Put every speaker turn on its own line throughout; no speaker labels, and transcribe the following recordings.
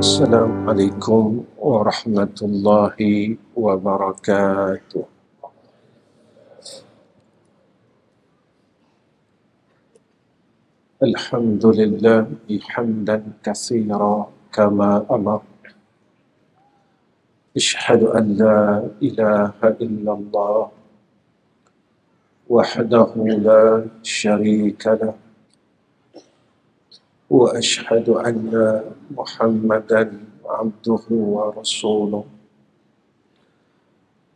Assalamualaikum warahmatullahi wabarakatuh. Alhamdulillah hamdan katsiran kama amar. Asyhadu an la ilaha illallah wahdahu la syarika lah wa asyhadu anna Muhammadan abduhu wa rasuluh.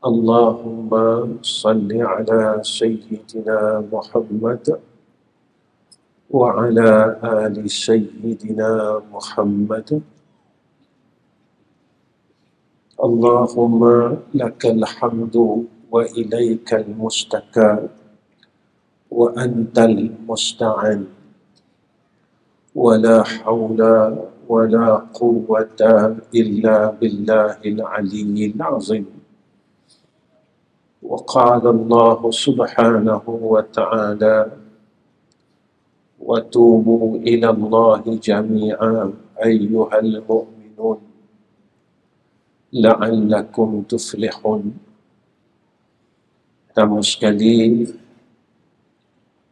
Allahumma salli ala sayyidina Muhammad wa ala ali sayyidina Muhammad. Allahumma lakal hamdu wa ilaikal mustaka wa antal musta'an wa la hawla wa la quwwata illa billahil aliyyil azim. وقال الله سبحانه وتعالى وتوبوا إلى الله جميعا أيها المؤمنون لعلكم تفلحون. Pertama sekali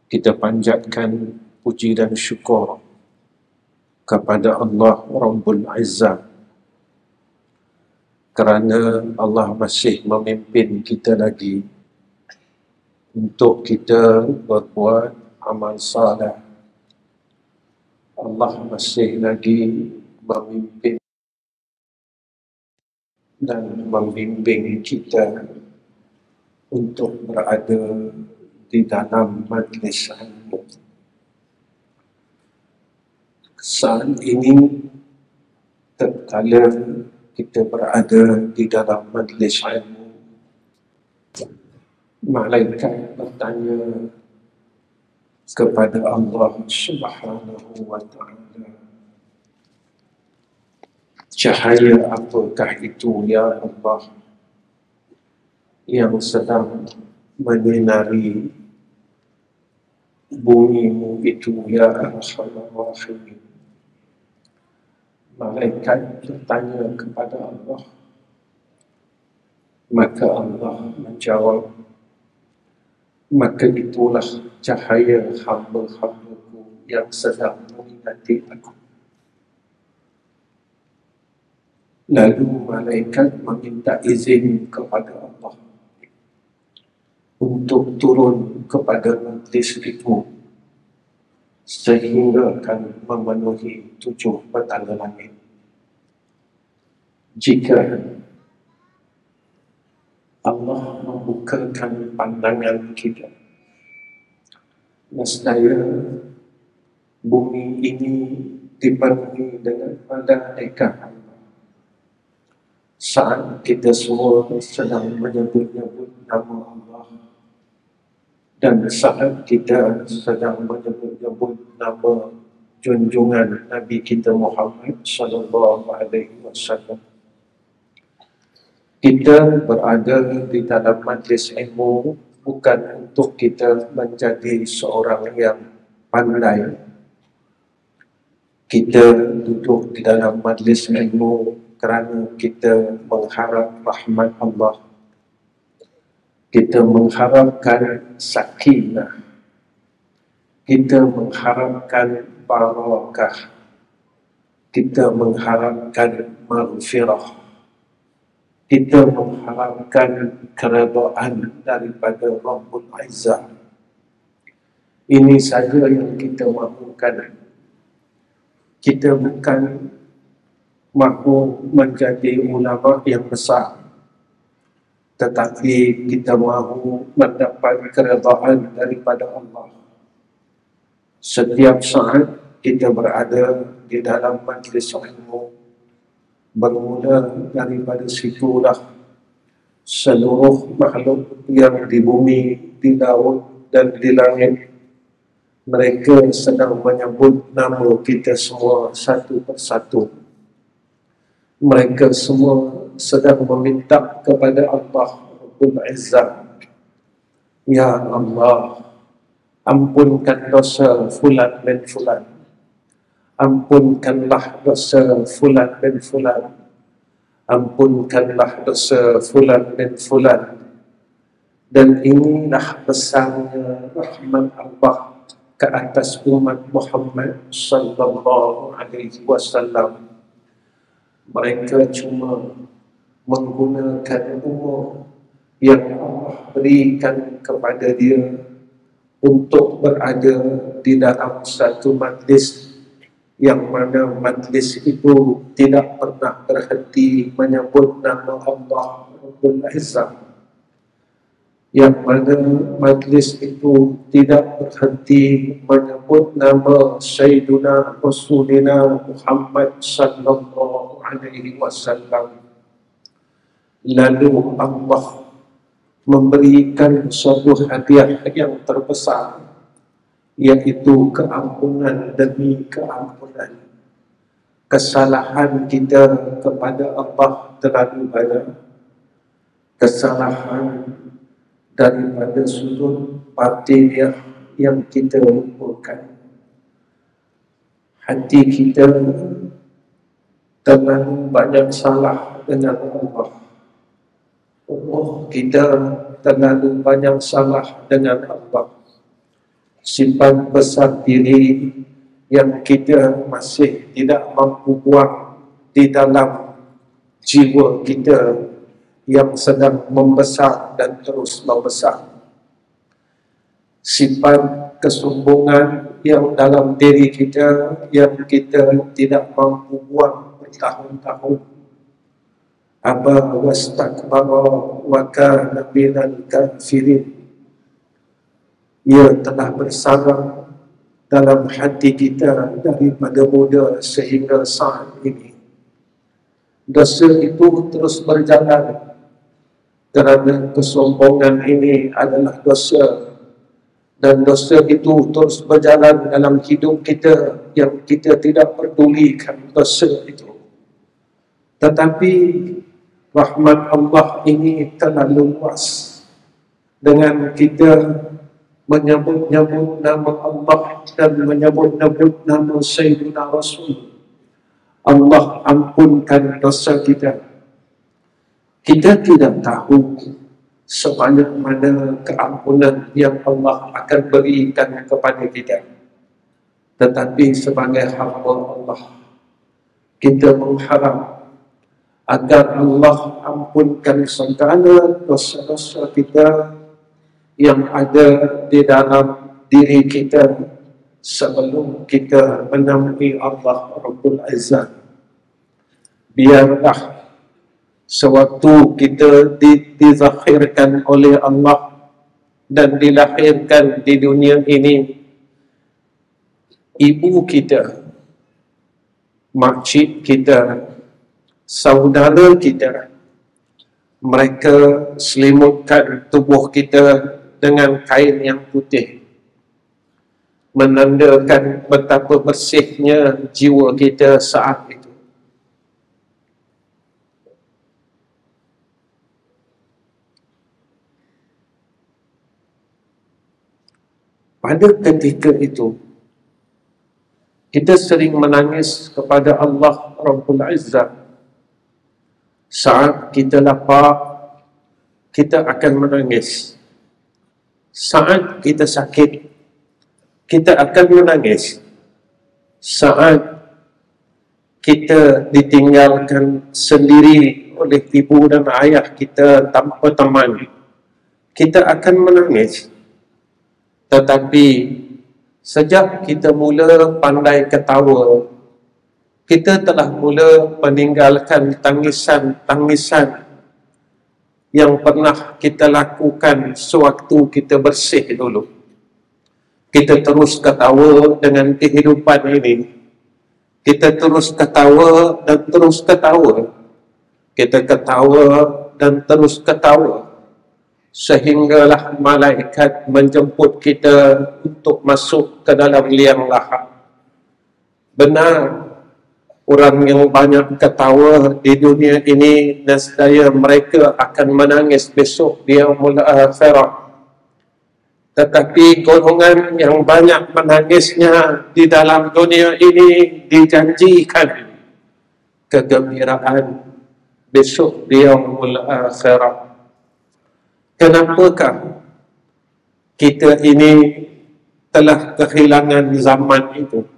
kita panjatkan puji dan syukur kepada Allah Rabbul Izzah kerana Allah masih memimpin kita lagi untuk kita berbuat amal saleh. Allah masih lagi memimpin dan membimbing kita untuk berada di dalam majlis ilmu. Saat ini tatkala kita berada di dalam majlis ilmu, malaikat bertanya kepada Allah Subhanahu wa ta'ala, cahaya apakah itu ya Allah yang sedang menyinari bumi itu ya Arhamar Rahimin. Malaikat bertanya kepada Allah, maka Allah menjawab, maka itulah cahaya hamba-hambaku yang sedang mengingati aku. Lalu malaikat meminta izin kepada Allah untuk turun kepada majlis itu sehingga akan memenuhi 7 petala langit. Jika Allah membukakan pandangan kita, nescaya bumi ini dipenuhi dengan malaikat Allah. Saat kita semua sedang menyebut-nyebut nama Allah, dan saat kita sedang menyebut-nyebut nama junjungan Nabi kita Muhammad sallallahu alaihi wasallam, kita berada di dalam majlis ilmu bukan untuk kita menjadi seorang yang pandai. Kita duduk di dalam majlis ilmu kerana kita mengharap rahmat Allah. Kita mengharapkan sakinah. Kita mengharapkan barakah. Kita mengharapkan maghfirah. Kita mengharapkan keredaan daripada Rabbul Izzah. Ini saja yang kita mahukan. Kita bukan mahu menjadi ulama yang besar, tetapi kita mahu mendapat keredaan daripada Allah. Setiap saat kita berada di dalam majlis ilmu, bermula daripada situlah seluruh makhluk yang di bumi, di laut dan di langit, mereka sedang menyebut nama kita semua satu persatu. Mereka semua sedang meminta kepada Allah Rabbul Izzah, ya Allah, ampunkan dosa fulan dan fulan, ampunkanlah dosa fulan dan fulan, ampunkanlah dosa fulan dan fulan. Dan inilah pesannya rahmat Allah ke atas umat Muhammad sallallahu alaihi wasallam. Mereka cuma menggunakan umur yang Allah berikan kepada dia untuk berada di dalam satu majlis yang mana majlis itu tidak pernah berhenti menyebut nama Allah Rabbul Izzah, yang mana majlis itu tidak berhenti menyebut nama Sayyiduna Rasulina Muhammad sallallahu alaihi wasallam. Lalu Allah memberikan suatu hadiah yang terbesar, yaitu keampunan demi keampunan. Kesalahan kita kepada Allah terlalu banyak, kesalahan daripada sudut batiniah yang kita lupakan. Hati kita terlalu banyak salah dengan Allah. Kita terlalu banyak salah dengan Allah. Sifat besar diri yang kita masih tidak mampu buang di dalam jiwa kita yang sedang membesar dan terus membesar. Sifat kesombongan yang dalam diri kita yang kita tidak mampu buang bertahun-tahun. Aba wastakbara wa kana minal kafirin. Ia telah bersarang dalam hati kita daripada muda sehingga saat ini. Dosa itu terus berjalan kerana kesombongan ini adalah dosa, dan dosa itu terus berjalan dalam hidup kita yang kita tidak pedulikan dosa itu. Tetapi rahmat Allah ini terlalu luas. Dengan kita menyebut-nyebut nama Allah dan menyebut-nyebut nama Sayyidina Rasul, Allah ampunkan dosa kita. Kita tidak tahu sebanyak mana keampunan yang Allah akan berikan kepada kita. Tetapi sebagai hamba Allah, kita mengharap agar Allah ampunkan segala dosa-dosa kita yang ada di dalam diri kita sebelum kita menemui Allah Rabbul Izzah. Biarlah sewaktu kita dizahirkan oleh Allah dan dilahirkan di dunia ini, ibu kita, makcik kita, saudara kita, mereka selimutkan tubuh kita dengan kain yang putih, menandakan betapa bersihnya jiwa kita saat itu. Pada ketika itu, kita sering menangis kepada Allah Rabbul Izzah. Saat kita lapar, kita akan menangis. Saat kita sakit, kita akan menangis. Saat kita ditinggalkan sendiri oleh ibu dan ayah kita tanpa teman, kita akan menangis. Tetapi sejak kita mula pandai ketawa, kita telah mula meninggalkan tangisan-tangisan yang pernah kita lakukan sewaktu kita bersih dulu. Kita terus ketawa dengan kehidupan ini. Kita terus ketawa dan terus ketawa. Kita ketawa dan terus ketawa. Sehinggalah malaikat menjemput kita untuk masuk ke dalam liang lahat. Benar, orang yang banyak ketawa di dunia ini, nescaya mereka akan menangis besok di yaumul akhirah. Tetapi golongan yang banyak menangisnya di dalam dunia ini dijanjikan kegembiraan besok di yaumul akhirah. Kenapakah kita ini telah kehilangan zaman itu?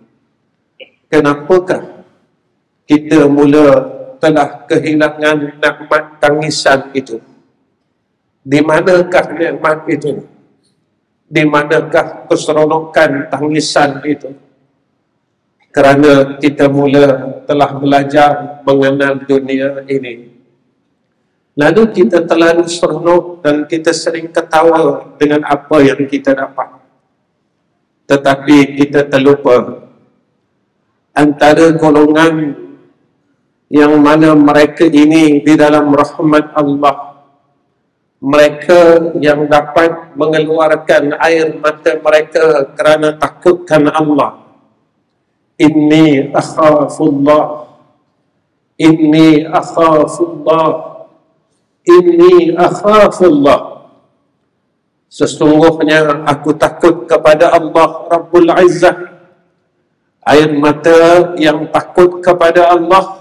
Kenapakah kita mula telah kehilangan nikmat tangisan itu? Di manakah nikmat itu? Di manakah keseronokan tangisan itu? Kerana kita mula telah belajar mengenal dunia ini. Lalu kita terlalu seronok dan kita sering ketawa dengan apa yang kita dapat. Tetapi kita terlupa antara golongan yang mana mereka ini di dalam rahmat Allah, mereka yang dapat mengeluarkan air mata mereka kerana takutkan Allah. Inni akhafullah, inni akhafullah, inni akhafullah. Sesungguhnya aku takut kepada Allah Rabbul Izzah. Air mata yang takut kepada Allah.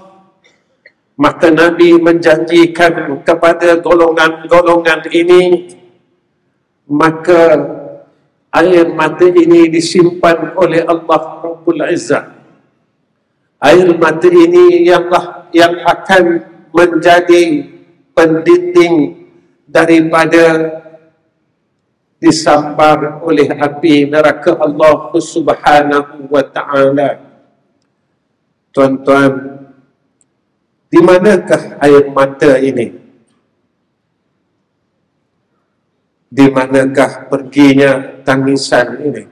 Maka Nabi menjanjikan kepada golongan-golongan ini, maka air mata ini disimpan oleh Allah Rabbul Izzah. Air mata ini yang akan menjadi pendinding daripada disambar oleh api neraka Allah Subhanahu wa ta'ala. Tuan-tuan, di manakah air mata ini? Di manakah perginya tangisan ini?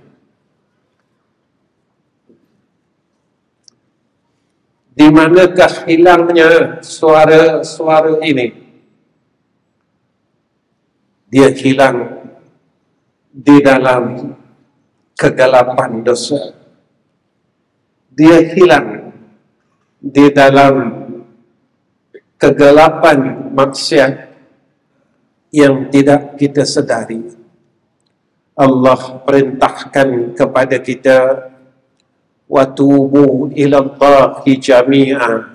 Di manakah hilangnya suara-suara ini? Dia hilang di dalam kegelapan dosa. Dia hilang di dalam kegelapan maksiat yang tidak kita sedari. Allah perintahkan kepada kita, watubu ilallahi jami'an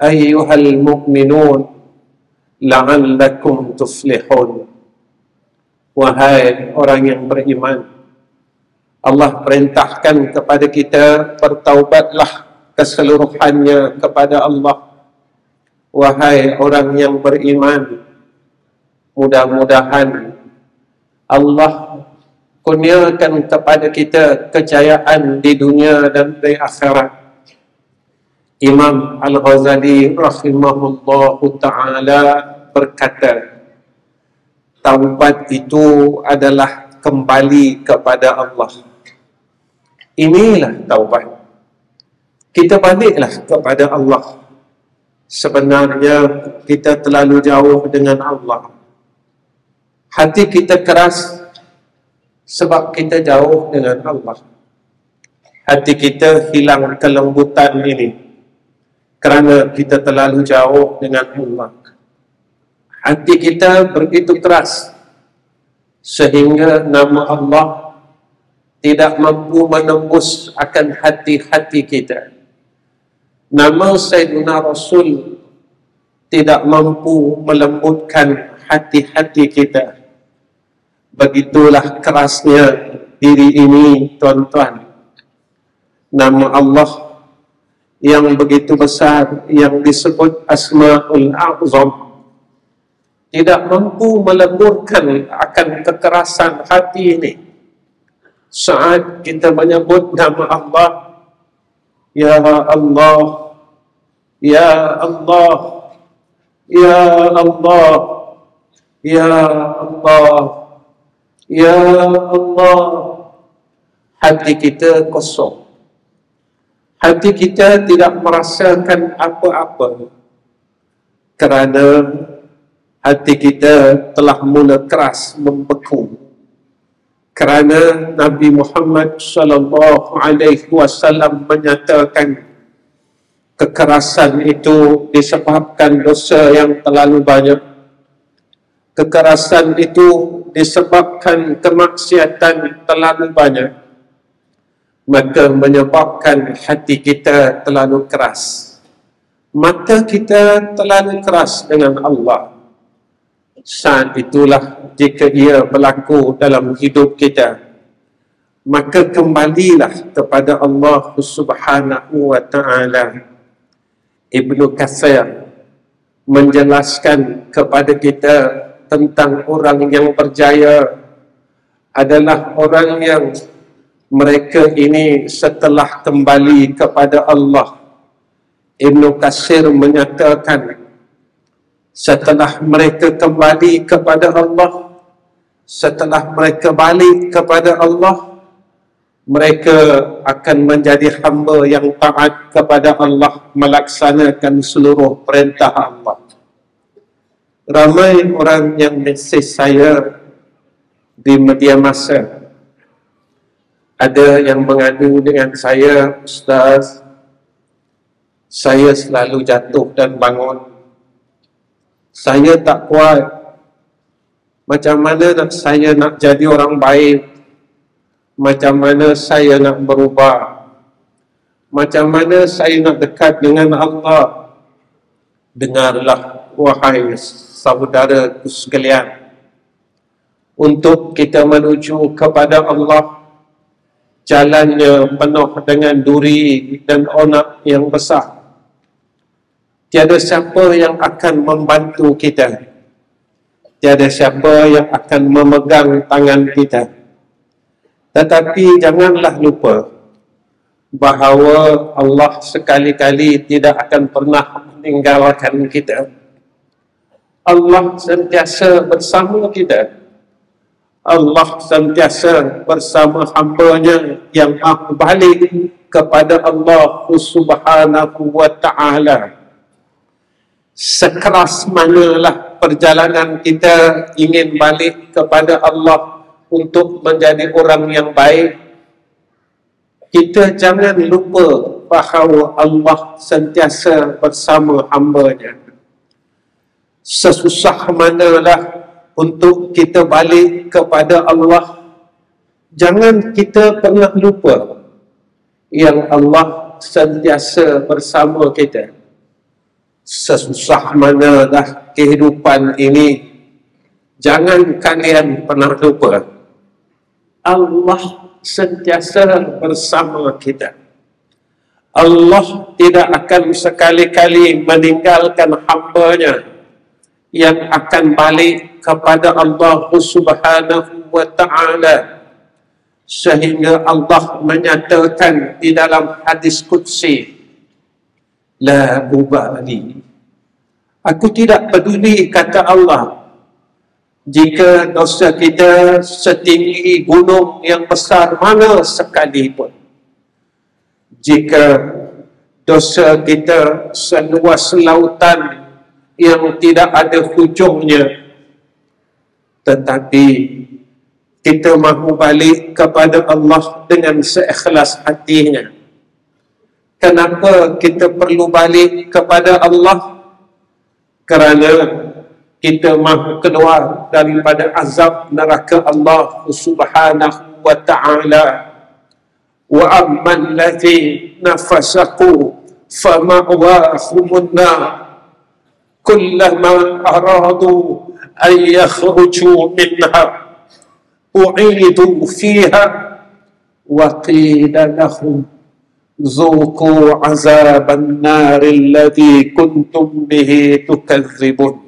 ayyuhal mu'minun la'allakum tuflihun. Wahai orang yang beriman, Allah perintahkan kepada kita, bertaubatlah keseluruhannya kepada Allah. Wahai orang yang beriman, mudah-mudahan Allah kurniakan kepada kita kejayaan di dunia dan di akhirat. Imam Al-Ghazali rahimahullahu ta'ala berkata, taubat itu adalah kembali kepada Allah. Inilah taubat. Kita baliklah kepada Allah. Sebenarnya kita terlalu jauh dengan Allah. Hati kita keras sebab kita jauh dengan Allah. Hati kita hilang kelembutan ini kerana kita terlalu jauh dengan Allah. Hati kita begitu keras sehingga nama Allah tidak mampu menembus akan hati-hati kita. Nama Sayyidina Rasul tidak mampu melembutkan hati-hati kita. Begitulah kerasnya diri ini, tuan-tuan. Nama Allah yang begitu besar, yang disebut Asma'ul A'zam, tidak mampu melemburkan akan kekerasan hati ini. Saat kita menyebut nama Allah, Ya Allah, Ya Allah, Ya Allah, Ya Allah, Ya Allah, hati kita kosong. Hati kita tidak merasakan apa-apa kerana hati kita telah mula keras membeku. Kerana Nabi Muhammad sallallahu alaihi wasallam menyatakan kekerasan itu disebabkan dosa yang terlalu banyak. Kekerasan itu disebabkan kemaksiatan terlalu banyak, maka menyebabkan hati kita terlalu keras, mata kita terlalu keras dengan Allah. Saat itulah jika ia berlaku dalam hidup kita, maka kembalilah kepada Allah Subhanahu wa ta'ala. Ibnu Katsir menjelaskan kepada kita tentang orang yang berjaya adalah orang yang mereka ini setelah kembali kepada Allah. Ibnu Katsir menyatakan, setelah mereka kembali kepada Allah, setelah mereka balik kepada Allah, mereka akan menjadi hamba yang taat kepada Allah, melaksanakan seluruh perintah Allah. Ramai orang yang mesej saya di media massa. Ada yang mengadu dengan saya, Ustaz, saya selalu jatuh dan bangun. Saya tak kuat. Macam mana saya nak jadi orang baik? Macam mana saya nak berubah? Macam mana saya nak dekat dengan Allah? Dengarlah, wahai saudara sekalian, untuk kita menuju kepada Allah, jalannya penuh dengan duri dan onak yang besar. Tiada siapa yang akan membantu kita. Tiada siapa yang akan memegang tangan kita. Tetapi janganlah lupa bahawa Allah sekali-kali tidak akan pernah meninggalkan kita. Allah sentiasa bersama kita. Allah sentiasa bersama hamba-Nya yang balik kepada Allah Subhanahu wa ta'ala. Sekeras manalah perjalanan kita ingin balik kepada Allah untuk menjadi orang yang baik, kita jangan lupa bahawa Allah sentiasa bersama hamba-Nya. Sesusah manalah untuk kita balik kepada Allah, jangan kita pernah lupa yang Allah sentiasa bersama kita. Sesusah manalah kehidupan ini, jangan kalian pernah lupa Allah sentiasa bersama kita. Allah tidak akan sekali-kali meninggalkan hamba-Nya yang akan balik kepada Allah Subhanahu wa ta'ala, sehingga Allah menyatakan di dalam hadis qudsi, la ubali, aku tidak peduli, kata Allah, jika dosa kita setinggi gunung yang besar mana sekalipun, jika dosa kita seluas lautan yang tidak ada hujungnya, tetapi kita mahu balik kepada Allah dengan seikhlas hatinya. Kenapa kita perlu balik kepada Allah? Kerana kita mahu keluar daripada azab neraka Allah Subhanahu wa ta'ala. Wa amman ladzi nafasaku fama'wahumun nar kullama aradu an yakhruju minha u'idu fiha wa qila lahum zuqu azaban naril ladzi kuntum bihi tukadzibun.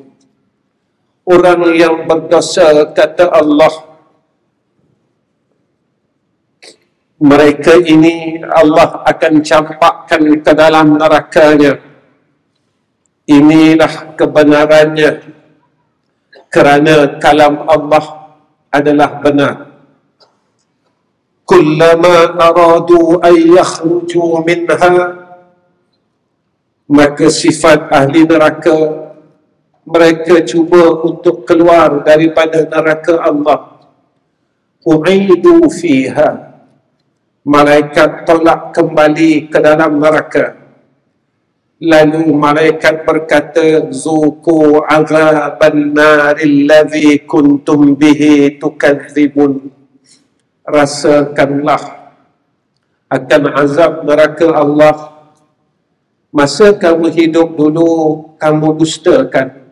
Orang yang berdosa, kata Allah, mereka ini Allah akan campakkan ke dalam nerakanya. Inilah kebenarannya, kerana kalam Allah adalah benar. Kullama aradu an yakhruju minha, maka sifat ahli neraka, mereka cuba untuk keluar daripada neraka Allah. U'idu fiha, malaikat tolak kembali ke dalam neraka. Lalu malaikat berkata, zuqu azaban naril ladzi kuntum bihi tukadzibun. Rasakanlah akan azab neraka Allah. Masa kamu hidup dulu, kamu dustakan.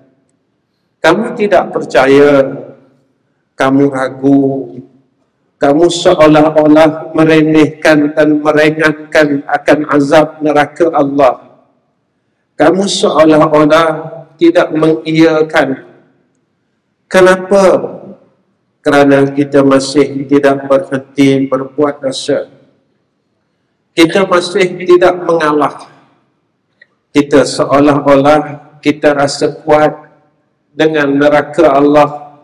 Kamu tidak percaya, kamu ragu, kamu seolah-olah meremehkan dan meringankan akan azab neraka Allah. Kamu seolah-olah tidak mengiyakan. Kenapa? Kerana kita masih tidak berhenti berbuat dosa. Kita masih tidak mengalah. Kita seolah-olah kita rasa kuat dengan neraka Allah.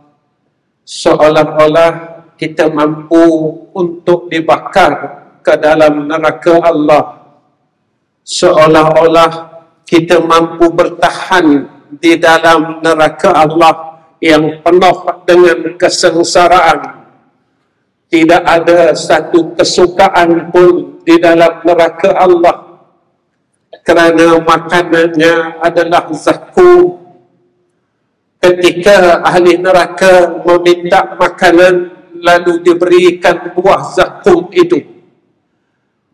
Seolah-olah kita mampu untuk dibakar ke dalam neraka Allah. Seolah-olah kita mampu bertahan di dalam neraka Allah yang penuh dengan kesengsaraan. Tidak ada satu kesukaan pun di dalam neraka Allah, kerana makanannya adalah zakum. Ketika ahli neraka meminta makanan, lalu diberikan buah zakum itu,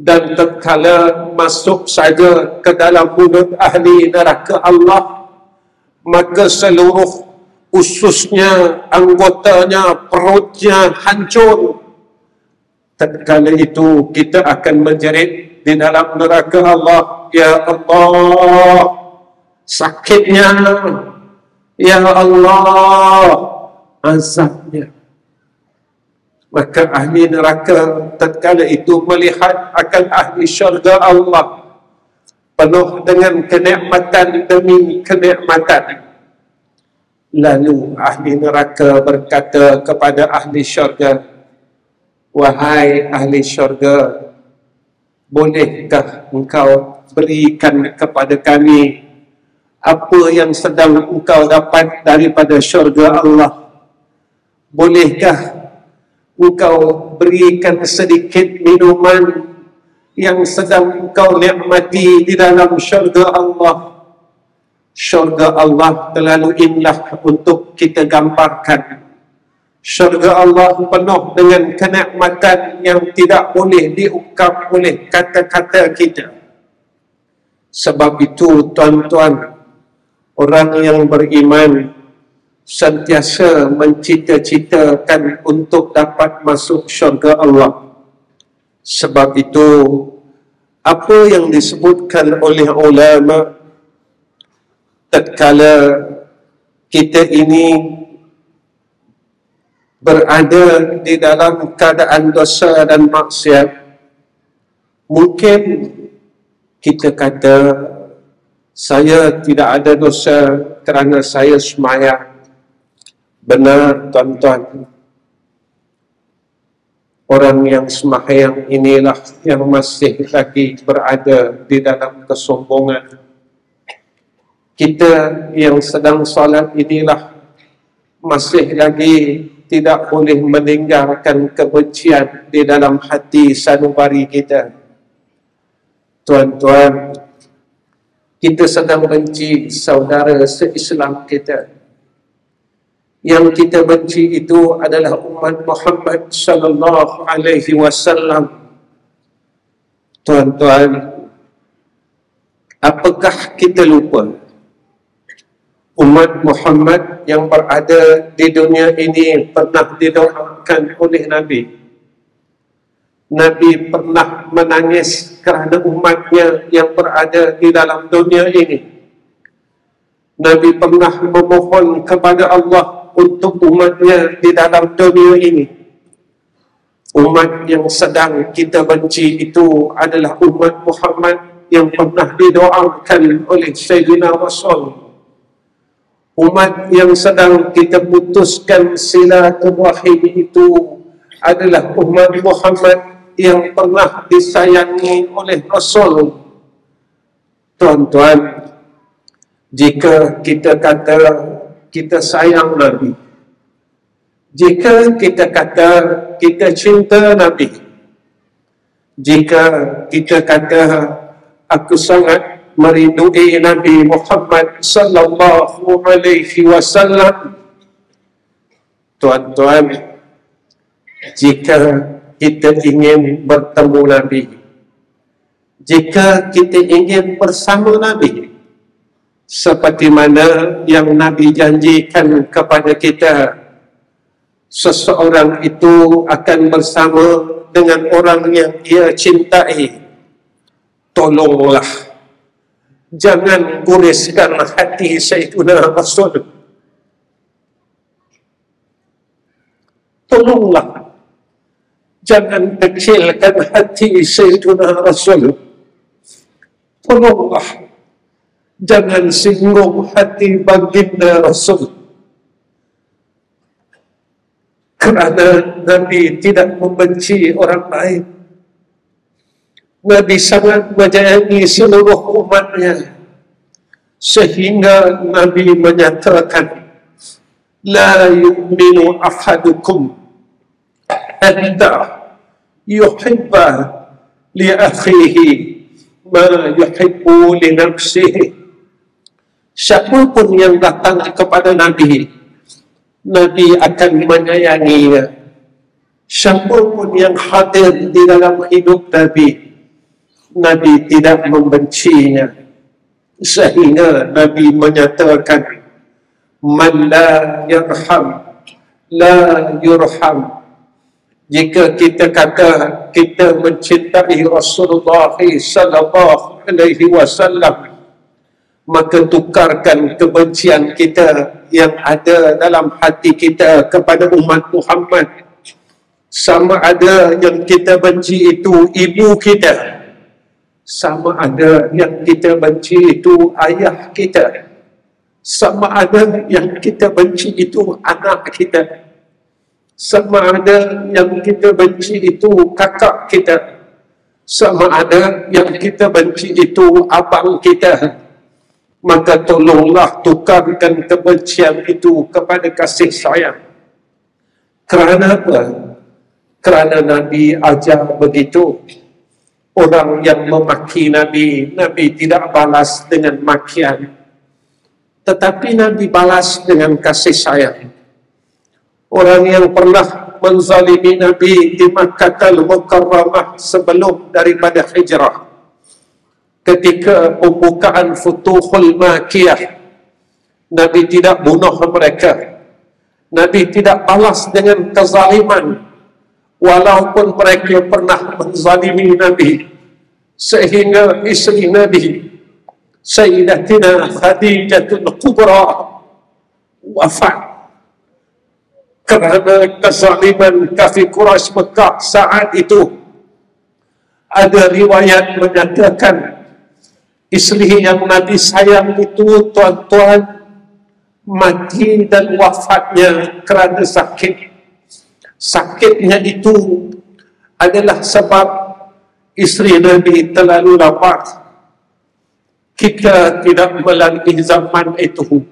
dan tatkala masuk saja ke dalam mulut ahli neraka Allah, maka seluruh ususnya, anggotanya, perutnya hancur. Tatkala itu kita akan menjerit di dalam neraka Allah, ya Allah, sakitnya, ya Allah, azabnya. Maka ahli neraka tatkala itu melihat akan ahli syurga Allah penuh dengan kenikmatan demi kenikmatan. Lalu ahli neraka berkata kepada ahli syurga, wahai ahli syurga, bolehkah engkau berikan kepada kami apa yang sedang engkau dapat daripada syurga Allah? Bolehkah engkau berikan sedikit minuman yang sedang engkau nikmati di dalam syurga Allah? Syurga Allah terlalu indah untuk kita gambarkan. Syurga Allah penuh dengan kenikmatan yang tidak boleh diungkap oleh kata-kata kita. Sebab itu, tuan-tuan, orang yang beriman sentiasa mencita-citakan untuk dapat masuk syurga Allah. Sebab itu, apa yang disebutkan oleh ulama, tatkala kita ini berada di dalam keadaan dosa dan maksiat, mungkin kita kata, saya tidak ada dosa kerana saya sembahyang. Benar, tuan-tuan. Orang yang sembahyang inilah yang masih lagi berada di dalam kesombongan. Kita yang sedang salat inilah masih lagi tidak boleh meninggalkan kebencian di dalam hati sanubari kita. Tuan-tuan, kita sedang benci saudara se-Islam kita. Yang kita benci itu adalah umat Muhammad sallallahu alaihi wasallam. Tuan-tuan, apakah kita lupa umat Muhammad yang berada di dunia ini pernah didoakan oleh Nabi? Nabi pernah menangis kerana umatnya yang berada di dalam dunia ini. Nabi pernah memohon kepada Allah untuk umatnya di dalam dunia ini. Umat yang sedang kita benci itu adalah umat Muhammad yang pernah didoakan oleh Sayyidina Rasul. Umat yang sedang kita putuskan silaturahim itu adalah umat Muhammad yang pernah disayangi oleh Rasul. Tuan-tuan, jika kita kata kita sayang Nabi, jika kita kata kita cinta Nabi, jika kita kata aku sangat merindui Nabi Muhammad sallallahu alaihi wasallam. Tuan-tuan, jika kita ingin bertemu Nabi, jika kita ingin bersama Nabi, seperti mana yang Nabi janjikan kepada kita, seseorang itu akan bersama dengan orang yang ia cintai, tolonglah jangan guriskan hati Sayyidina Rasul. Tolonglah jangan kecilkan hati Sayyidina Rasul. Tolonglah jangan singgung hati baginda Rasul. Kerana Nabi tidak membenci orang lain. Nabi sangat menyayangi seluruh umatnya, sehingga Nabi menyatakan, la yu'minu ahadukum hatta yuhibba li akhihi ma yuhibbu li nafsihi. Siapapun yang datang kepada Nabi, Nabi akan menyayanginya. Siapapun yang hadir di dalam hidup Nabi, Nabi tidak membencinya. Sehingga Nabi menyatakan, man la yarham la yurham. Jika kita kata kita mencintai Rasulullah sallallahu alaihi wasallam, maka tukarkan kebencian kita yang ada dalam hati kita kepada umat Muhammad. Sama ada yang kita benci itu ibu kita, sama ada yang kita benci itu ayah kita, sama ada yang kita benci itu anak kita, sama ada yang kita benci itu kakak kita, sama ada yang kita benci itu abang kita. Maka tolonglah tukarkan kebencian itu kepada kasih sayang. Kerana apa? Kerana Nabi ajar begitu. Orang yang memaki Nabi, Nabi tidak balas dengan makian, tetapi Nabi balas dengan kasih sayang. Orang yang pernah menzalimi Nabi di Makkahul Mukarramah sebelum daripada hijrah, ketika pembukaan Futuhul Makkiyah, Nabi tidak bunuh mereka. Nabi tidak balas dengan kezaliman, walaupun mereka pernah menzalimi Nabi, sehingga isteri Nabi Sayyidatina Khadijatul Kubra wafat kerana kezaliman kafir Quraisy Mekah saat itu. Ada riwayat menyatakan isteri yang Nabi sayang itu, tuan-tuan, mati dan wafatnya kerana sakit. Sakitnya itu adalah sebab isteri Nabi terlalu lapar. Kita tidak melalui zaman itu.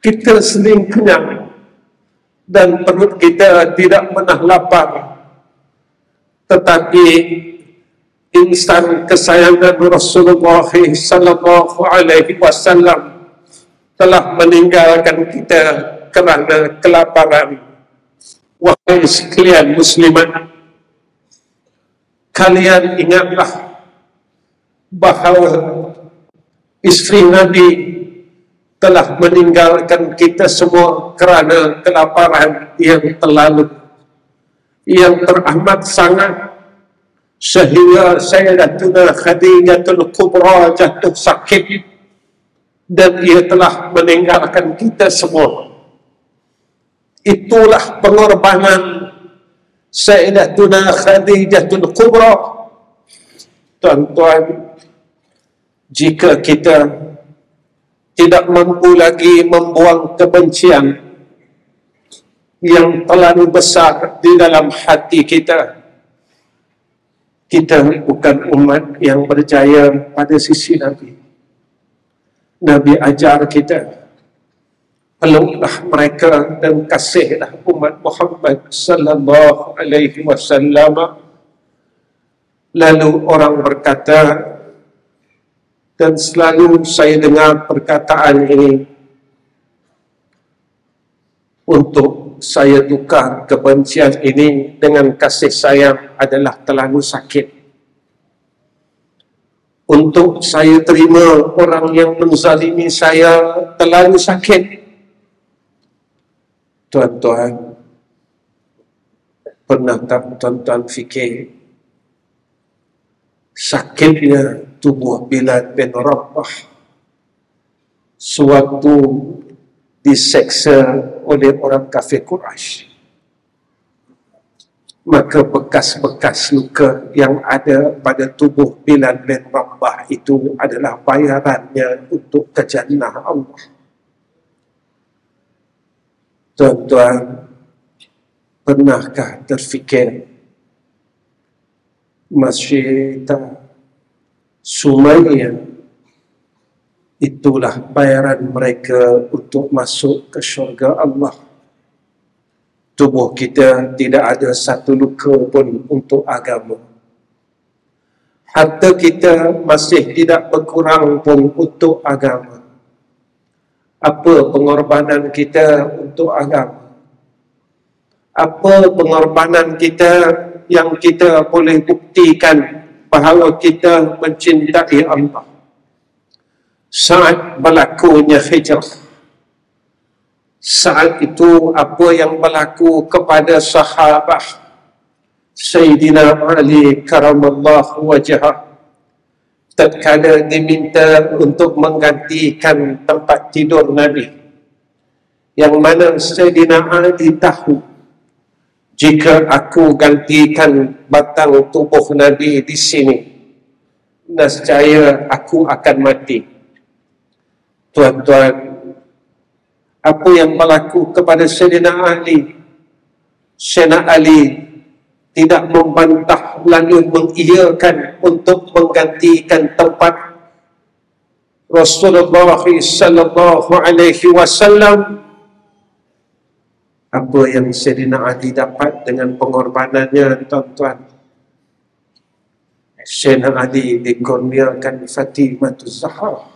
Kita sering kenyang dan perut kita tidak pernah lapar. Tetapi insan kesayangan Rasulullah sallallahu alaihi wasallam telah meninggalkan kita kerana kelaparan. Wahai sekalian muslimat, kalian ingatlah bahawa isteri Nabi telah meninggalkan kita semua kerana kelaparan yang terlalu, yang teramat sangat, sehingga Sayyidatuna Khadijatul Kubra jatuh sakit dan ia telah meninggalkan kita semua. Itulah pengorbanan Sayyidatuna Khadijatul Kubra. Tuan-tuan, jika kita tidak mampu lagi membuang kebencian yang terlalu besar di dalam hati kita, kita bukan umat yang berjaya pada sisi Nabi. Nabi ajar kita, peluklah mereka dan kasihlah umat Muhammad sallallahu alaihi wasallam. Lalu orang berkata, Dan selalu saya dengar perkataan ini, untuk saya tukar kebencian ini dengan kasih sayang adalah terlalu sakit. Untuk saya terima orang yang menzalimi saya terlalu sakit. Tuan-tuan, pernah tak tuan-tuan fikir sakitnya tubuh Bilal bin Rabah sewaktu diseksa oleh orang kafir Quraisy? Maka bekas-bekas luka yang ada pada tubuh Bilal bin Rabah itu adalah bayarannya untuk ke jannah Allah. Tuan-tuan, pernahkah terfikir Masjid Sumayyah itulah bayaran mereka untuk masuk ke syurga Allah? Tubuh kita tidak ada satu luka pun untuk agama. Harta kita masih tidak berkurang pun untuk agama. Apa pengorbanan kita untuk agama? Apa pengorbanan kita yang kita boleh buktikan bahawa kita mencintai Allah? Saat berlakunya hijrah, saat itu apa yang berlaku kepada sahabat Sayyidina Ali karamallahu wajhah tatkala diminta untuk menggantikan tempat tidur Nabi, yang mana Sayyidina Ali tahu, jika aku gantikan batang tubuh Nabi di sini, nescaya aku akan mati. Tuan-tuan, apa yang berlaku kepada Sayyidina Ali? Sayyidina Ali tidak membantah lalu mengiyakan untuk menggantikan tempat Rasulullah sallallahu alaihi wasallam. Apa yang Sayyidina Ali dapat dengan pengorbanannya, tuan-tuan? Sayyidina Ali dikurniakan Fatimatul Zahra.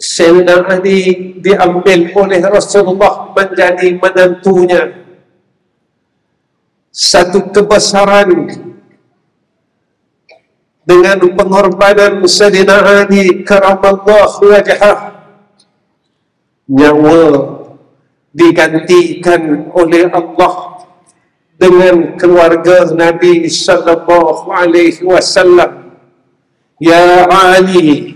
Sayyidina Ali diambil oleh Rasulullah menjadi menantunya. Satu kebesaran dengan pengorbanan Sayyidina Ali karamallahu wajhah. Nyawa digantikan oleh Allah dengan keluarga Nabi sallallahu alaihi wasallam. Ya Ali,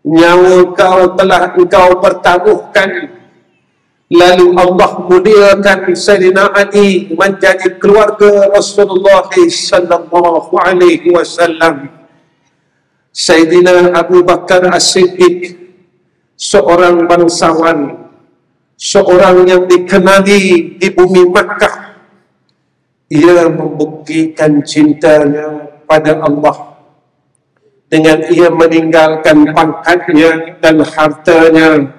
nyawa kau telah engkau pertaruhkan, lalu Allah muliakan Sayyidina Ali menjadi keluarga Rasulullah sallallahu alaihi wasallam. Sayyidina Abu Bakar As-Siddiq, seorang bangsawan, seorang yang dikenali di bumi Makkah, ia membuktikan cintanya pada Allah dengan ia meninggalkan pangkatnya dan hartanya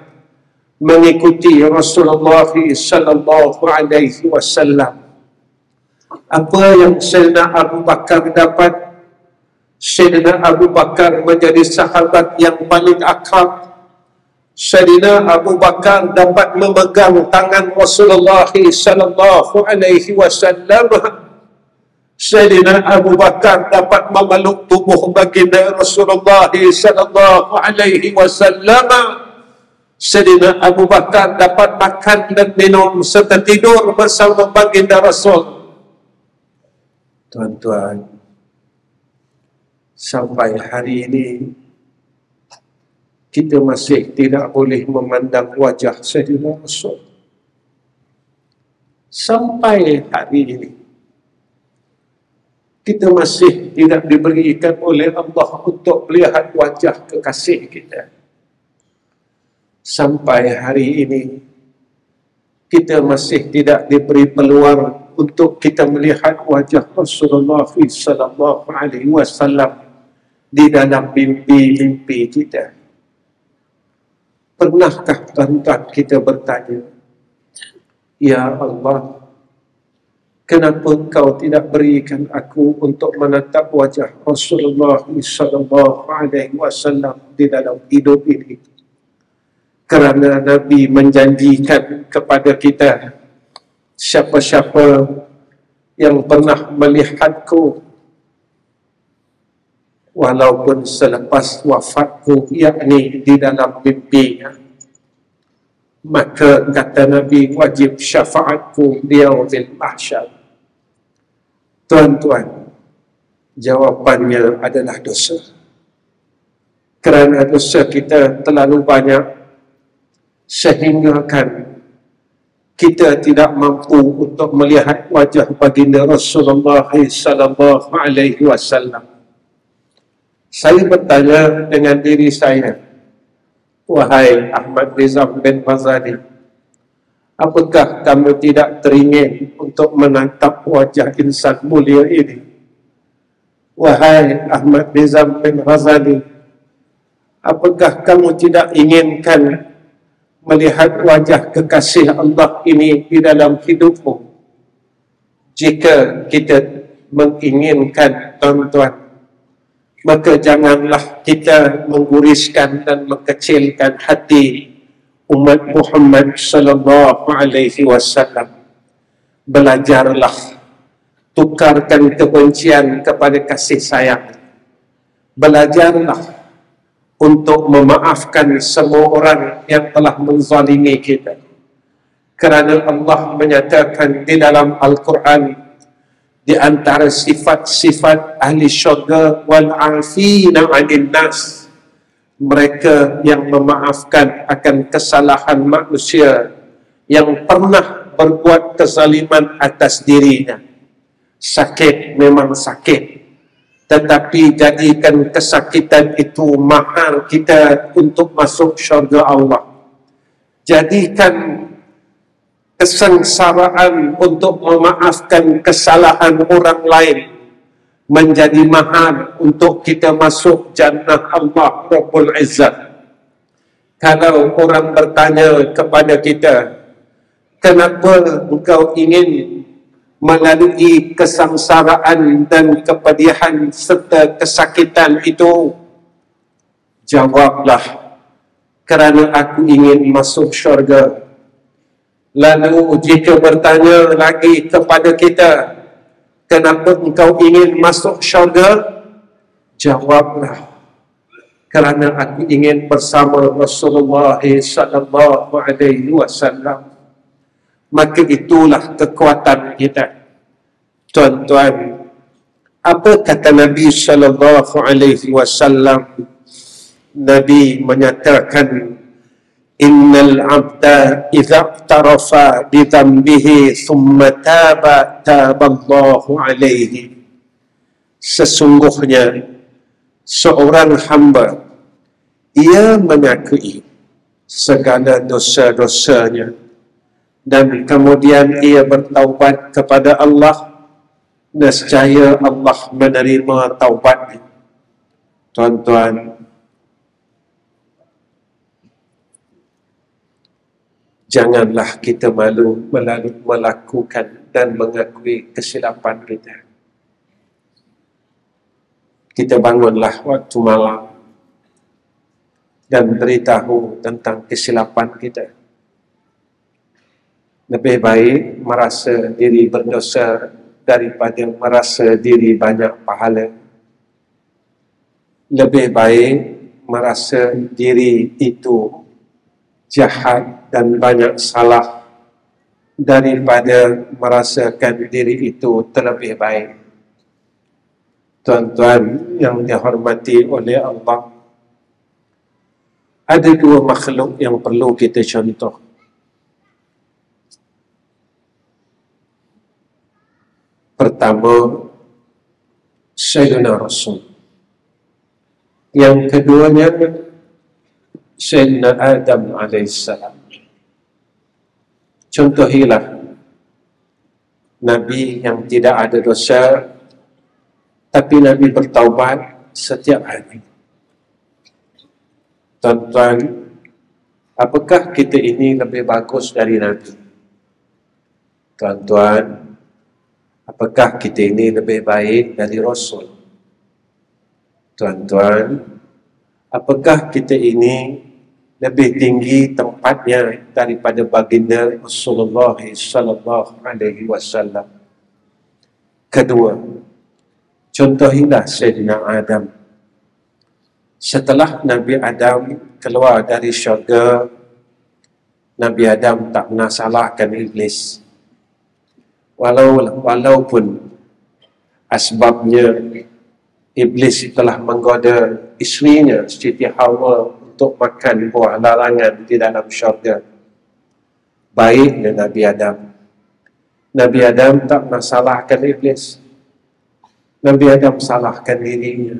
mengikuti Rasulullah sallallahu alaihi wasallam. Apa yang Sayyidina Abu Bakar dapat? Sayyidina Abu Bakar menjadi sahabat yang paling akrab. Sayyidina Abu Bakar dapat memegang tangan Rasulullah sallallahu alaihi wasallam. Sayyidina Abu Bakar dapat memeluk tubuh baginda Rasulullah sallallahu alaihi wasallam. Sayyidina Abu Bakar dapat makan dan minum serta tidur bersama baginda Rasul. Tuan-tuan, sampai hari ini kita masih tidak boleh memandang wajah Sayyidina Rasul. Sampai hari ini kita masih tidak diberikan oleh Allah untuk melihat wajah kekasih kita. Sampai hari ini kita masih tidak diberi peluang untuk kita melihat wajah Rasulullah sallallahu alaihi wasallam di dalam mimpi-mimpi kita. Pernahkah tuan-tuan kita bertanya, Ya Allah, kenapa engkau tidak berikan aku untuk menatap wajah Rasulullah sallallahu alaihi wasallam di dalam hidup ini? Kerana Nabi menjanjikan kepada kita, siapa-siapa yang pernah melihatku walaupun selepas wafatku, yakni di dalam mimpinya, maka kata Nabi, wajib syafaatku di yaumil mahsyar. Tuan-tuan, jawapannya adalah dosa. Kerana dosa kita terlalu banyak, sehingga kita tidak mampu untuk melihat wajah baginda Rasulullah sallallahu alaihi wasallam. Saya bertanya dengan diri saya, wahai Ahmad Nizam bin Razali, apakah kamu tidak teringin untuk menatap wajah insan mulia ini? Wahai Ahmad Nizam bin Razali, apakah kamu tidak inginkan melihat wajah kekasih Allah ini di dalam hidupmu? Jika kita menginginkan, tuan-tuan, maka janganlah kita mengguriskan dan mengkecilkan hati umat Muhammad sallallahu alaihi wasallam. Belajarlah, tukarkan kebencian kepada kasih sayang. Belajarlah untuk memaafkan semua orang yang telah menzalimi kita. Kerana Allah menyatakan di dalam Al-Quran, di antara sifat-sifat ahli syurga, wal afina 'anil nas, mereka yang memaafkan akan kesalahan manusia yang pernah berbuat kezaliman atas dirinya. Sakit memang sakit, tetapi jadikan kesakitan itu mahal kita untuk masuk syurga Allah. Jadikan kesengsaraan untuk memaafkan kesalahan orang lain menjadi mahal untuk kita masuk jannah Allah Rabbul Izzat. Kalau orang bertanya kepada kita, kenapa engkau ingin melalui kesengsaraan dan kepedihan serta kesakitan itu? Jawablah, kerana aku ingin masuk syurga. Lalu jika bertanya lagi kepada kita, kenapa engkau ingin masuk syurga? Jawablah, kerana aku ingin bersama Rasulullah sallallahu alaihi wasallam. Maka itulah kekuatan kita. Tuan-tuan, apa kata Nabi sallallahu alaihi wasallam? Nabi menyatakan, innal abda idza tarafa bi dhanbihi thumma taballahu alaihi. Sesungguhnya seorang hamba, ia mengakui segala dosa-dosanya dan kemudian ia bertaubat kepada Allah, nescaya Allah menerima taubatnya. Tuan-tuan, janganlah kita malu melakukan dan mengakui kesilapan kita. Kita bangunlah waktu malam dan beritahu tentang kesilapan kita. Lebih baik merasa diri berdosa daripada merasa diri banyak pahala. Lebih baik merasa diri itu jahat dan banyak salah daripada merasakan diri itu terlebih baik. Tuan-tuan yang dihormati oleh Allah, ada dua makhluk yang perlu kita contoh. Pertama, Sayyidina Rasul. Yang keduanya, Sayyidina Adam alaihissalam. Contohilah Nabi yang tidak ada dosa, tapi Nabi bertaubat setiap hari. Tuan-tuan, apakah kita ini lebih bagus dari Nabi? Tuan-tuan, Apakah kita ini lebih baik dari Rasul? Tuan-tuan, apakah kita ini lebih tinggi tempatnya daripada baginda Rasulullah sallallahu alaihi wasallam? Kedua, contohilah Sayyidina Adam. Setelah Nabi Adam keluar dari syurga, Nabi Adam tak pernah salahkan iblis. Walaupun asbabnya iblis telah menggoda isterinya Siti Hawa untuk makan buah larangan di dalam syurga. Baiknya Nabi Adam. Nabi Adam tak pernah salahkan iblis. Nabi Adam salahkan dirinya.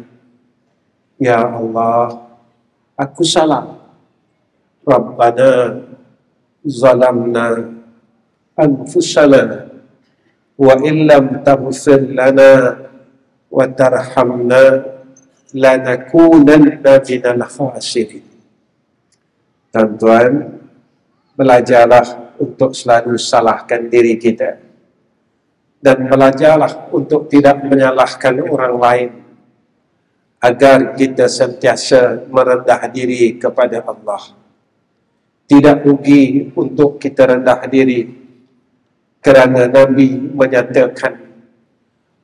Ya Allah, aku salah. Rabbana zalamna anfusana wa illam taghfir lana wa tarhamna lanakunanna minal khasirin. Tuan-tuan, belajarlah untuk selalu salahkan diri kita dan belajarlah untuk tidak menyalahkan orang lain agar kita sentiasa merendah diri kepada Allah. Tidak rugi untuk kita rendah diri, kerana Nabi menyatakan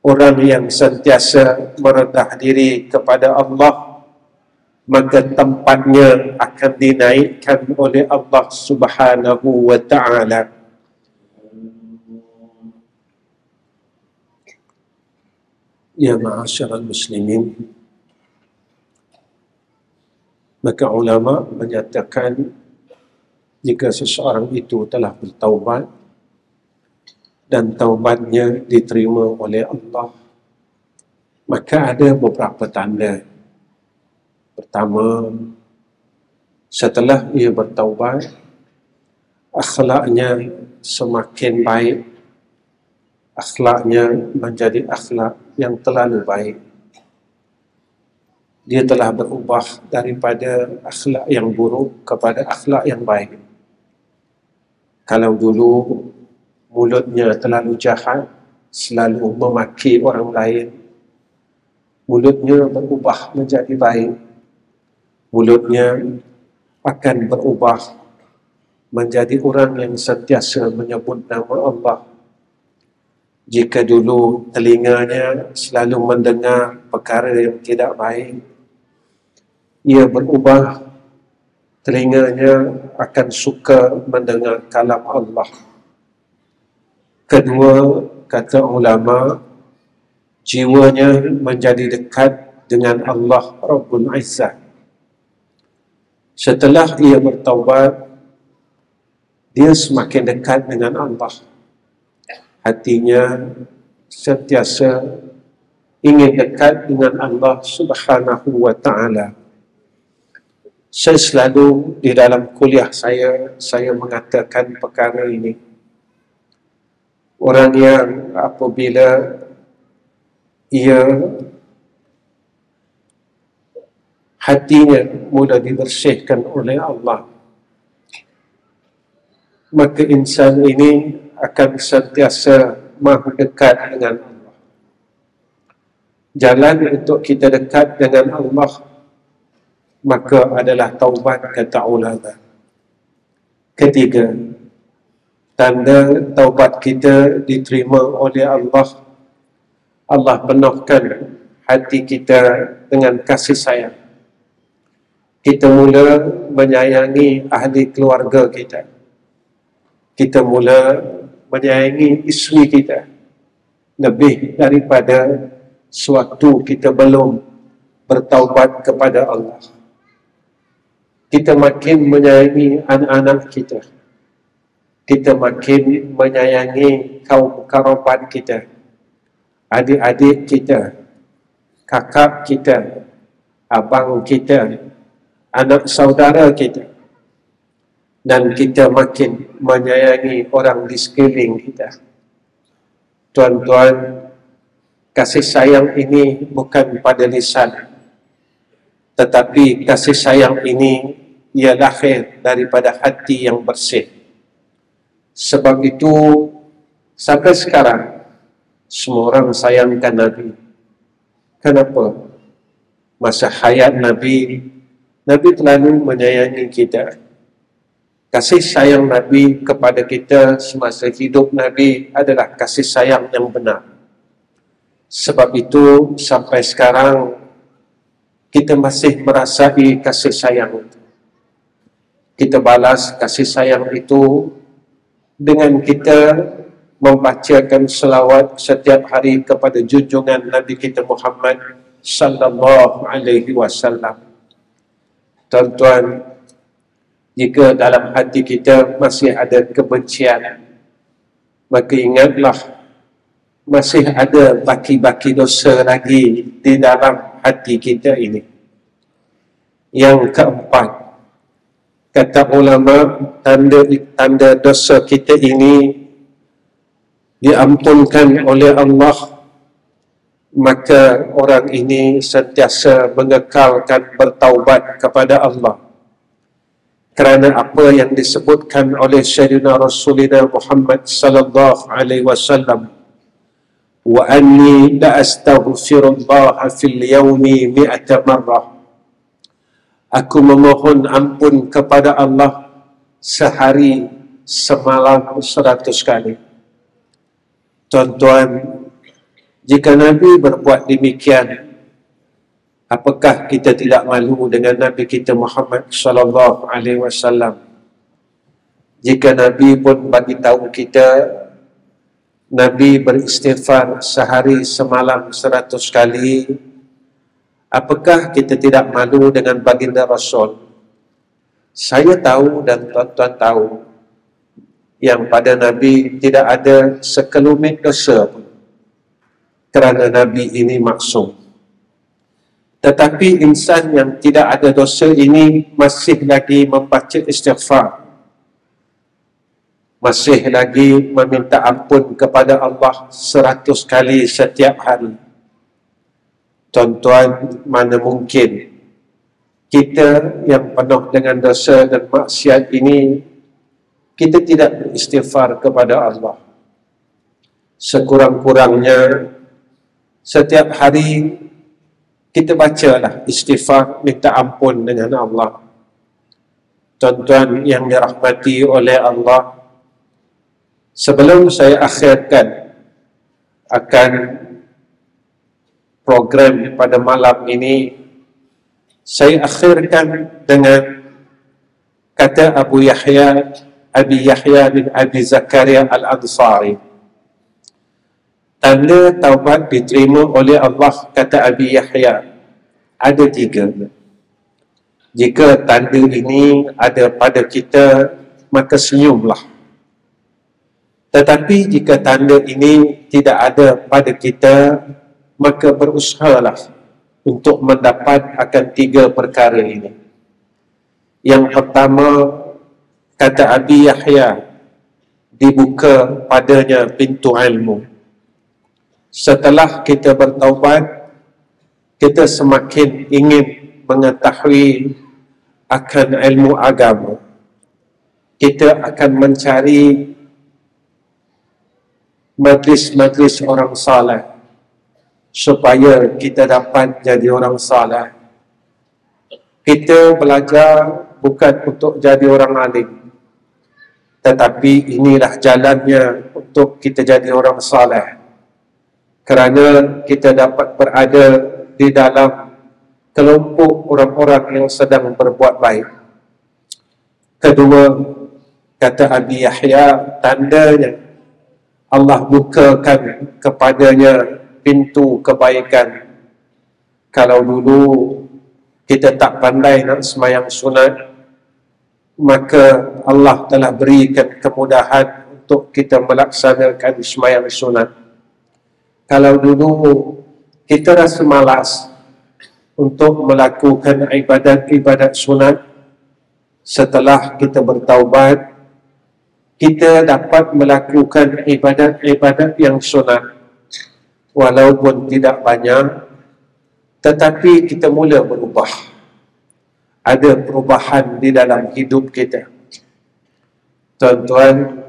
orang yang sentiasa merendah diri kepada Allah, maka tempatnya akan dinaikkan oleh Allah Subhanahu wa ta'ala. Ya ma'asyiral muslimin, maka ulama menyatakan jika seseorang itu telah bertaubat dan taubatnya diterima oleh Allah, maka ada beberapa tanda. Pertama, setelah ia bertaubat, akhlaknya semakin baik. Akhlaknya menjadi akhlak yang terlalu baik. Dia telah berubah daripada akhlak yang buruk kepada akhlak yang baik. Kalau dulu mulutnya terlalu jahat, selalu memaki orang lain, mulutnya berubah menjadi baik. Mulutnya akan berubah menjadi orang yang sentiasa menyebut nama Allah. Jika dulu telinganya selalu mendengar perkara yang tidak baik, ia berubah, telinganya akan suka mendengar kalam Allah. Kedua, kata ulama, jiwanya menjadi dekat dengan Allah Rabbul Izzah. Setelah ia bertaubat, dia semakin dekat dengan Allah. Hatinya sentiasa ingin dekat dengan Allah Subhanahu wa ta'ala. Saya selalu di dalam kuliah saya mengatakan perkara ini. Orang yang apabila ia hatinya mudah dibersihkan oleh Allah, maka insan ini akan sentiasa mahu dekat dengan Allah. Jalan untuk kita dekat dengan Allah maka adalah taubat, kata ulama. Ketiga, tanda taubat kita diterima oleh Allah, Allah penuhkan hati kita dengan kasih sayang. Kita mula menyayangi ahli keluarga kita. Kita mula menyayangi isteri kita lebih daripada sewaktu kita belum bertaubat kepada Allah. Kita makin menyayangi anak-anak kita. Kita makin menyayangi kaum kerabat kita, adik-adik kita, kakak kita, abang kita, anak saudara kita. Dan kita makin menyayangi orang di sekeliling kita. Tuan-tuan, kasih sayang ini bukan pada lisan, tetapi kasih sayang ini ia lahir daripada hati yang bersih. Sebab itu, sampai sekarang, Semua orang sayangkan Nabi. Kenapa? Masa hayat Nabi, Nabi terlalu menyayangi kita. Kasih sayang Nabi kepada kita semasa hidup Nabi adalah kasih sayang yang benar. Sebab itu sampai sekarang kita masih merasai kasih sayang itu. Kita balas kasih sayang itu dengan kita membacakan selawat setiap hari kepada junjungan Nabi kita Muhammad sallallahu alaihi wasallam. Tuan-tuan, jika dalam hati kita masih ada kebencian, maka ingatlah masih ada baki-baki dosa lagi di dalam hati kita ini. Yang keempat, kata ulama, tanda dosa kita ini diampunkan oleh Allah, maka orang ini sentiasa mengekalkan bertaubat kepada Allah. Kerana apa yang disebutkan oleh Sayyidina Rasulullah Muhammad sallallahu alaihi wasallam, wa anni la astaghfirullah fil yawmi 100 marrah. Aku memohon ampun kepada Allah sehari semalam 100 kali. Tuan-tuan, jika Nabi berbuat demikian, apakah kita tidak malu dengan Nabi kita Muhammad sallallahu alaihi wasallam? Jika Nabi pun bagi tahu kita Nabi beristighfar sehari semalam 100 kali, apakah kita tidak malu dengan baginda Rasul? Saya tahu dan tuan-tuan tahu yang pada Nabi tidak ada sekelumit dosa pun, kerana Nabi ini maksum. Tetapi insan yang tidak ada dosa ini masih lagi membaca istighfar, masih lagi meminta ampun kepada Allah 100 kali setiap hari. Tuan-tuan, mana mungkin kita yang penuh dengan dosa dan maksiat ini, kita tidak beristighfar kepada Allah. Sekurang-kurangnya setiap hari kita bacalah istighfar, minta ampun dengan Allah. Tuan-tuan yang dirahmati oleh Allah, sebelum saya akhirkan akan program pada malam ini, saya akhirkan dengan kata Abi Yahya bin Abi Zakaria Al-Ansari. Tanda taubat diterima oleh Allah, kata Abi Yahya, ada 3. Jika tanda ini ada pada kita, maka senyumlah. Tetapi jika tanda ini tidak ada pada kita, maka berusahalah untuk mendapat akan 3 perkara ini. Yang pertama, kata Abi Yahya, dibuka padanya pintu ilmu. Setelah kita bertaubat, kita semakin ingin mengetahui akan ilmu agama. Kita akan mencari majlis-majlis orang saleh supaya kita dapat jadi orang saleh. Kita belajar bukan untuk jadi orang alim, tetapi inilah jalannya untuk kita jadi orang saleh, kerana kita dapat berada di dalam kelompok orang-orang yang sedang berbuat baik. Kedua, kata Abi Yahya, tandanya Allah bukakan kepadanya pintu kebaikan. Kalau dulu kita tak pandai nak sembahyang sunat, maka Allah telah berikan kemudahan untuk kita melaksanakan sembahyang sunat. Kalau dulu kita rasa malas untuk melakukan ibadat-ibadat sunat, setelah kita bertaubat, kita dapat melakukan ibadat-ibadat yang sunat, walaupun tidak banyak, tetapi kita mula berubah. Ada perubahan di dalam hidup kita. Tuan-tuan,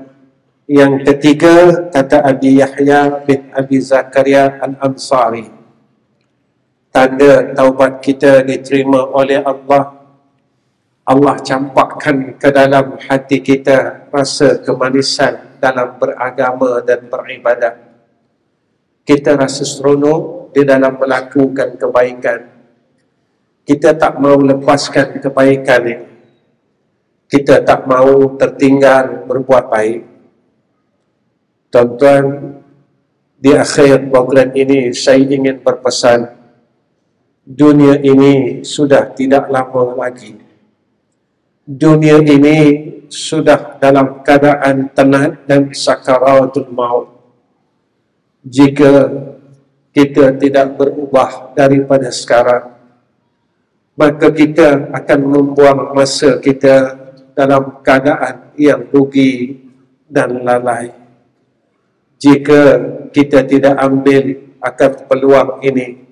Yang ketiga, kata Abi Yahya bin Abi Zakaria Al-Ansari, tanda taubat kita diterima oleh Allah, Allah campakkan ke dalam hati kita rasa kemanisan dalam beragama dan beribadat. Kita rasa seronok di dalam melakukan kebaikan. Kita tak mau lepaskan kebaikan ini. Kita tak mau tertinggal berbuat baik. Tuan-tuan, di akhir program ini saya ingin berpesan, dunia ini sudah tidak lama lagi. Dunia ini sudah dalam keadaan tenat dan sakaratul maut. Jika kita tidak berubah daripada sekarang, maka kita akan membuang masa kita dalam keadaan yang rugi dan lalai. Jika kita tidak ambil akan peluang ini,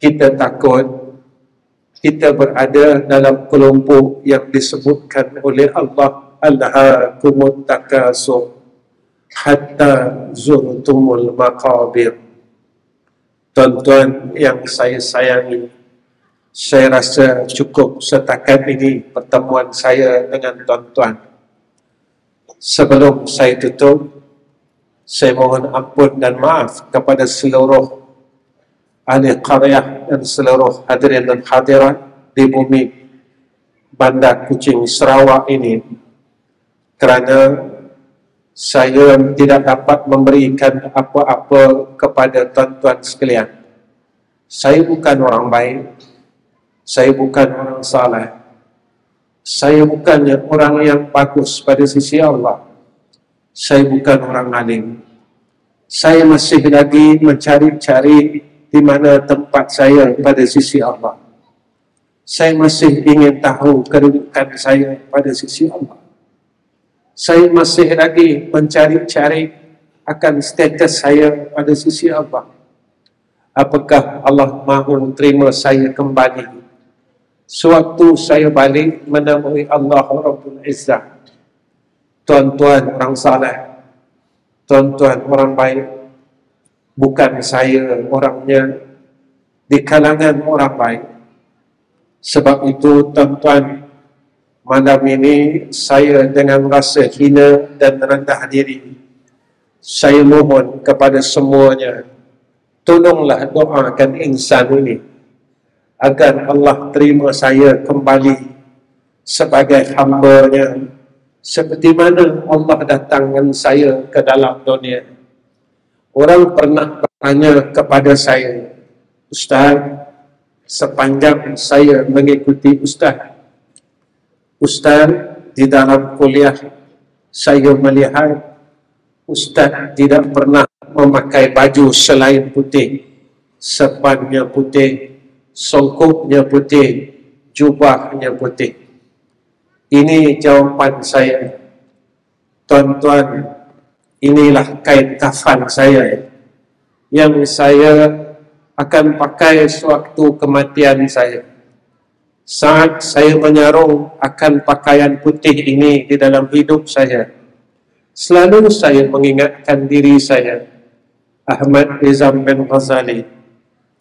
kita takut kita berada dalam kelompok yang disebutkan oleh Allah, alhaakumut takasur hatta zurtumul maqabir. Tuan-tuan yang saya sayangi, saya rasa cukup setakat ini pertemuan saya dengan tuan-tuan. Sebelum saya tutup, saya mohon ampun dan maaf kepada seluruh ahli qaryah dan seluruh hadirin dan hadirat di bumi Bandar Kuching Sarawak ini, kerana saya tidak dapat memberikan apa-apa kepada tuan-tuan sekalian. Saya bukan orang baik, saya bukan orang saleh, saya bukannya orang yang bagus pada sisi Allah, saya bukan orang alim. Saya masih lagi mencari-cari di mana tempat saya pada sisi Allah. Saya masih ingin tahu kedudukan saya pada sisi Allah. Saya masih lagi mencari-cari akan status saya pada sisi Allah. Apakah Allah mahu terima saya kembali sewaktu saya balik menemui Allah Rabbul Izzah? Tuan-tuan orang saleh, tuan-tuan orang baik, bukan saya orangnya di kalangan orang baik. Sebab itu tuan-tuan, malam ini saya dengan rasa hina dan rendah diri, saya mohon kepada semuanya, tolonglah doakan insan ini agar Allah terima saya kembali sebagai hamba-Nya, seperti mana Allah datangkan saya ke dalam dunia. Orang pernah bertanya kepada saya, Ustaz, sepanjang saya mengikuti Ustaz, di dalam kuliah saya melihat Ustaz tidak pernah memakai baju selain putih, sepannya putih, songkoknya putih, jubahnya putih. Ini jawapan saya. Tuan-tuan, inilah kain kafan saya yang saya akan pakai sewaktu kematian saya. Saat saya menyarung akan pakaian putih ini di dalam hidup saya, selalu saya mengingatkan diri saya, Ahmad Nizam bin Ghazali,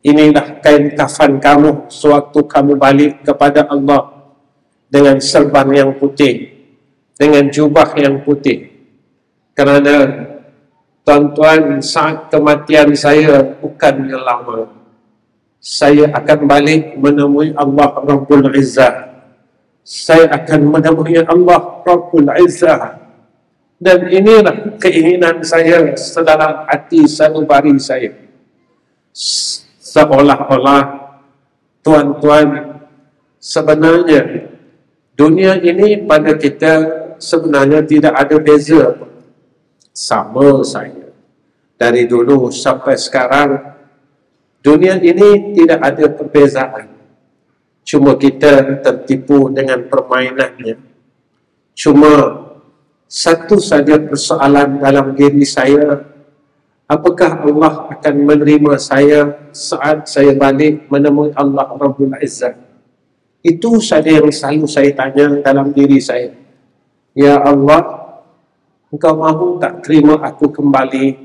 inilah kain kafan kamu sewaktu kamu balik kepada Allah, dengan serban yang putih, dengan jubah yang putih. Kerana tuan-tuan, saat kematian saya bukannya lama, saya akan balik menemui Allah Rabbul Izzah. Saya akan menemui Allah Rabbul Izzah. Dan inilah keinginan saya sedalam hati sanubari saya. Seolah-olah tuan-tuan, sebenarnya dunia ini pada kita sebenarnya tidak ada beza, sama saja. Dari dulu sampai sekarang, dunia ini tidak ada perbezaan. Cuma kita tertipu dengan permainannya. Cuma satu saja persoalan dalam diri saya, apakah Allah akan menerima saya saat saya balik menemui Allah Rabbul Izzah? Itu saja yang selalu saya tanya dalam diri saya. Ya Allah, Engkau mahu tak terima aku kembali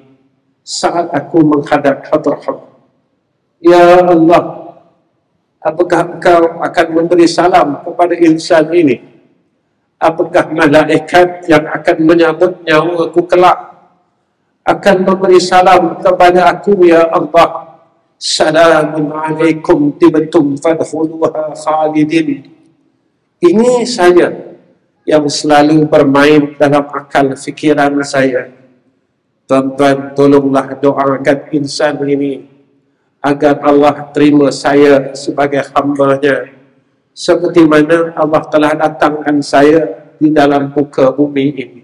saat aku menghadap hadrah-Mu? Ya Allah, apakah Engkau akan memberi salam kepada insan ini? Apakah malaikat yang akan menyambut nyawa aku kelak akan memberi salam kepada aku? Ya Allah, Assalamun alaikum tibtum fadkhuluha khalidin. Ini saja yang selalu bermain dalam akal fikiran saya. Tuan-tuan, tolonglah doakan insan ini agar Allah terima saya sebagai hamba-Nya, seperti mana Allah telah datangkan saya di dalam muka bumi ini.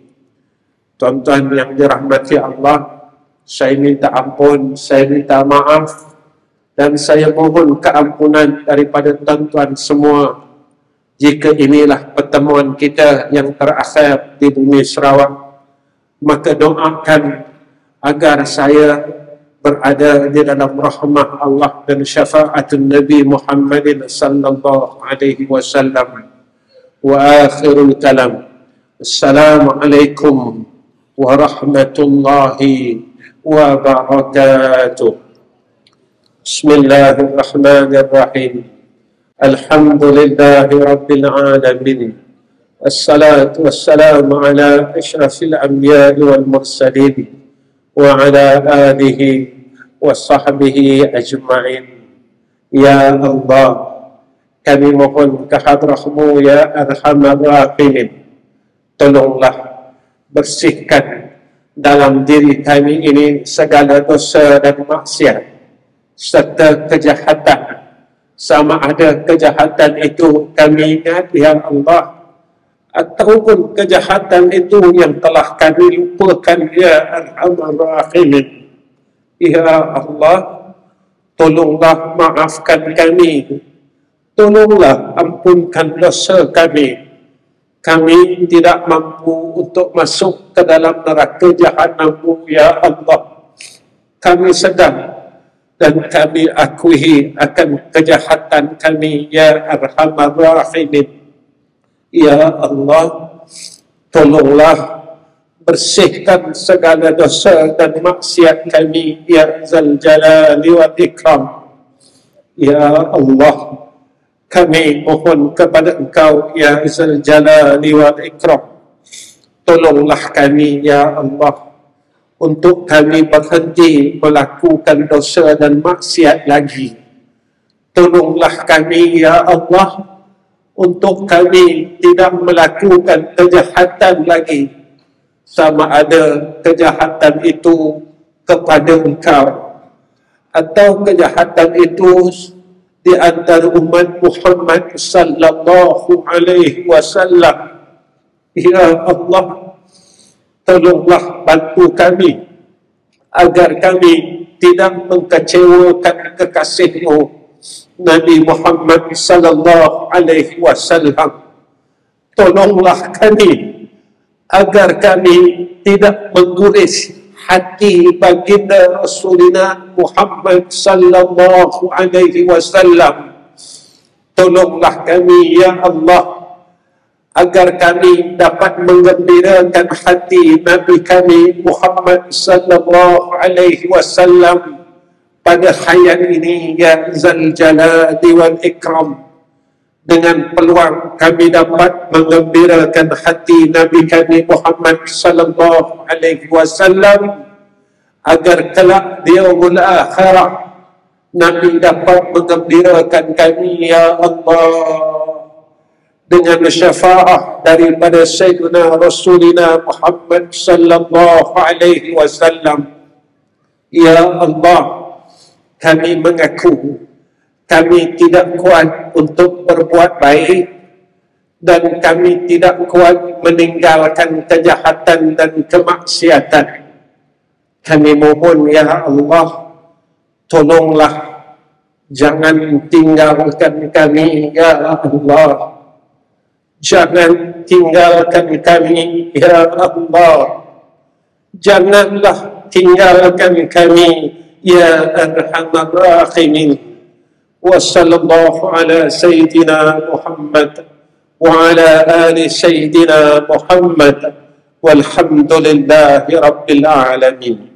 Tuan-tuan yang dirahmati Allah, saya minta ampun, saya minta maaf, dan saya mohon keampunan daripada tuan-tuan semua jika inilah pertemuan kita yang terakhir di bumi Sarawak. Maka doakan agar saya berada di dalam rahmah Allah dan syafaatun Nabi Muhammad sallallahu alaihi wasallam. Wa akhirul kalam, Assalamualaikum warahmatullahi wabarakatuh. Bismillahirrahmanirrahim. Alhamdulillahi Rabbil Alamin. Assalatu wassalamu ala ashrafil anbiya'i wal mursalin wa ala alihi wa sahbihi ajma'in. Ya Allah, kami mohon kehadrat-Mu ya Arhamar Rahimin. Tolonglah bersihkan dalam diri kami ini segala dosa dan maksiat serta kejahatan. Sama ada kejahatan itu kami ingat, ya Allah, ataupun kejahatan itu yang telah kami lupakan, ya Arhamar Rahimin. Ya Allah, tolonglah maafkan kami, tolonglah ampunkan dosa kami. Kami tidak mampu untuk masuk ke dalam neraka Jahannam, ya Allah. Kami sedang dan kami akui akan kejahatan kami, ya Arhamar Rahimin. Ya Allah, tolonglah bersihkan segala dosa dan maksiat kami, ya Zal Jalali wal Ikram. Ya Allah, kami mohon kepada Engkau, ya Zal Jalali wal Ikram, tolonglah kami, ya Allah, untuk kami berhenti melakukan dosa dan maksiat lagi. Tolonglah kami, ya Allah, untuk kami tidak melakukan kejahatan lagi, sama ada kejahatan itu kepada Engkau atau kejahatan itu di antara umat Muhammad sallallahu alaihi wasallam. Ya Allah, tolonglah bantu kami agar kami tidak mengecewakan kekasih-Mu Nabi Muhammad sallallahu alaihi wasallam. Tolonglah kami agar kami tidak mengguris hati baginda Rasulina Muhammad sallallahu alaihi wasallam. Tolonglah kami, ya Allah, agar kami dapat menggembirakan hati Nabi kami Muhammad sallallahu alaihi wasallam pada hayat ini, ya Zal Jalali wal Ikram. Dengan peluang kami dapat menggembirakan hati Nabi kami Muhammad sallallahu alaihi wasallam, agar kelak di yaumul akhirah Nabi dapat menggembirakan kami, ya Allah, dengan syafaat daripada Sayyidina Rasulina Muhammad sallallahu alaihi wasallam. Ya Allah, kami mengaku kami tidak kuat untuk berbuat baik dan kami tidak kuat meninggalkan kejahatan dan kemaksiatan. Kami mohon, ya Allah, tolonglah jangan tinggalkan kami, ya Allah. Jangan tinggalkan kami, ya Allah. Janganlah tinggalkan kami, ya Arhamar Rahimin. Wa sallallahu ala Sayyidina Muhammad wa ala ali Sayyidina Muhammad Walhamdulillahi Rabbil Alamin.